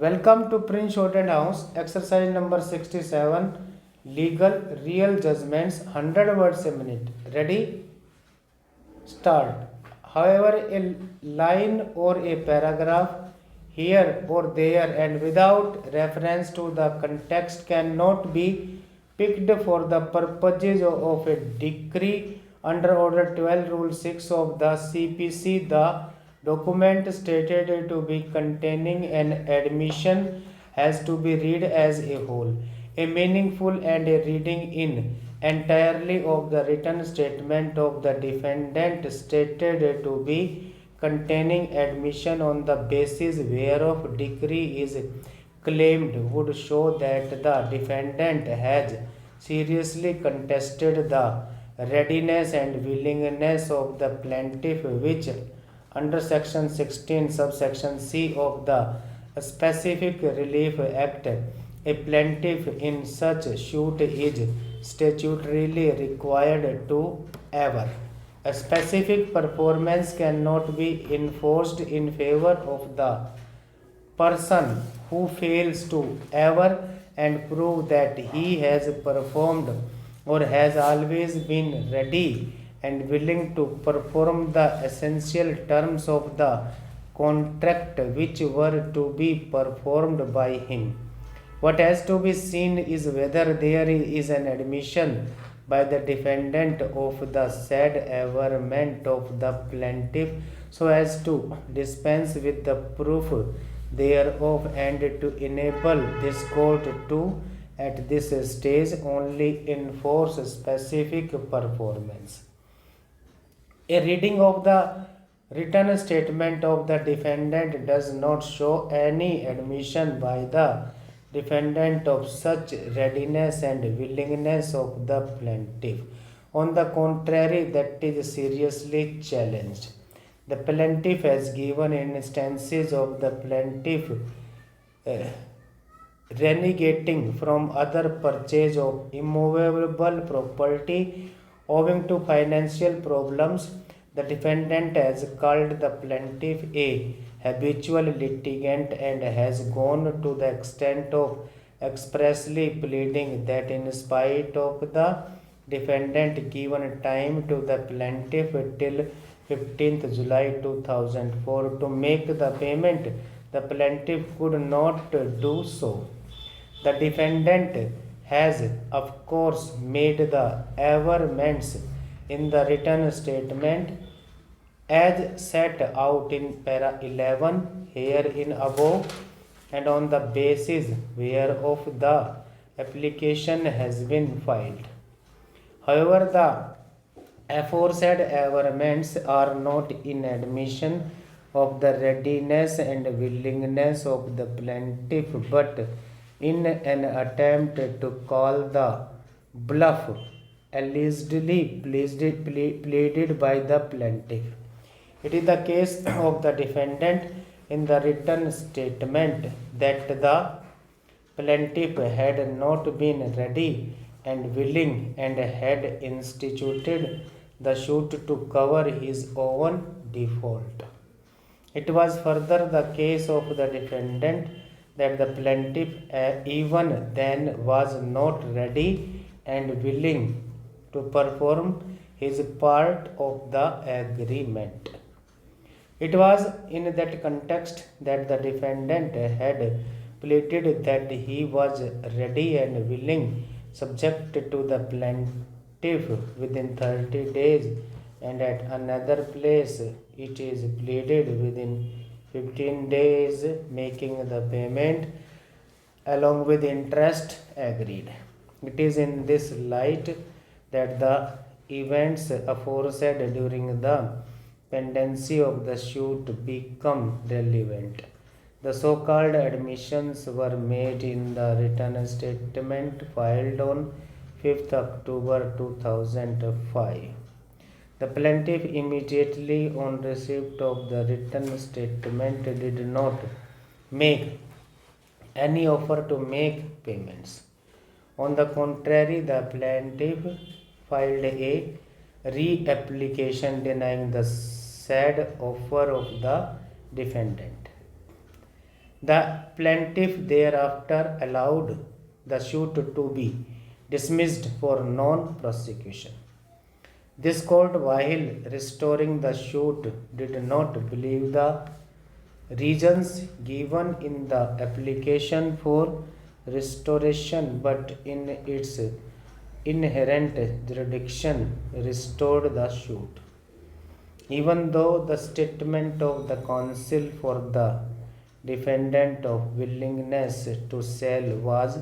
Welcome to Prince Shortened House, exercise number 67, legal real judgments, 100 words a minute. Ready? Start. However, a line or a paragraph here or there and without reference to the context cannot be picked for the purposes of a decree under Order 12 Rule 6 of the CPC. The document stated to be containing an admission has to be read as a whole. A meaningful and a reading in entirely of the written statement of the defendant stated to be containing admission on the basis whereof decree is claimed would show that the defendant has seriously contested the readiness and willingness of the plaintiff, which under section 16 subsection C of the Specific Relief Act, a plaintiff in such suit is statutorily required to ever. A specific performance cannot be enforced in favor of the person who fails to ever and prove that he has performed or has always been ready and willing to perform the essential terms of the contract which were to be performed by him. What has to be seen is whether there is an admission by the defendant of the said averment of the plaintiff so as to dispense with the proof thereof and to enable this court to at this stage only enforce specific performance. A reading of the written statement of the defendant does not show any admission by the defendant of such readiness and willingness of the plaintiff. On the contrary, that is seriously challenged. The plaintiff has given instances of the plaintiff renegating from other purchase of immovable property owing to financial problems. The defendant has called the plaintiff a habitual litigant and has gone to the extent of expressly pleading that in spite of the defendant given time to the plaintiff till 15th July 2004 to make the payment, the plaintiff could not do so. The defendant has, of course, made the averments in the written statement as set out in para 11 herein above and on the basis whereof the application has been filed. However, the aforesaid averments are not in admission of the readiness and willingness of the plaintiff, but in an attempt to call the bluff allegedly pleaded by the plaintiff. It is the case of the defendant in the written statement that the plaintiff had not been ready and willing and had instituted the suit to cover his own default. It was further the case of the defendant that the plaintiff even then was not ready and willing to perform his part of the agreement. It was in that context that the defendant had pleaded that he was ready and willing, subject to the plaintiff within 30 days, and at another place it is pleaded within 15 days, making the payment along with interest agreed. It is in this light that the events aforesaid during the pendency of the suit become relevant. The so-called admissions were made in the written statement filed on 5th October 2005. The plaintiff immediately on receipt of the written statement did not make any offer to make payments. On the contrary, the plaintiff filed a re-application denying the said offer of the defendant. The plaintiff thereafter allowed the suit to be dismissed for non-prosecution. This court, while restoring the suit, did not believe the reasons given in the application for restoration, but in its inherent jurisdiction restored the suit. Even though the statement of the counsel for the defendant of willingness to sell was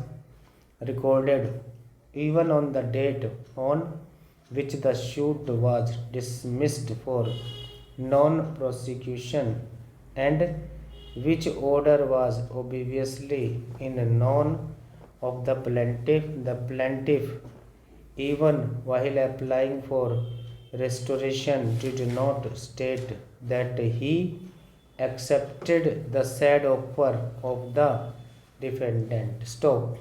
recorded even on the date on which the suit was dismissed for non-prosecution, and which order was obviously in none of the plaintiff, even while applying for restoration, did not state that he accepted the said offer of the defendant. Stop.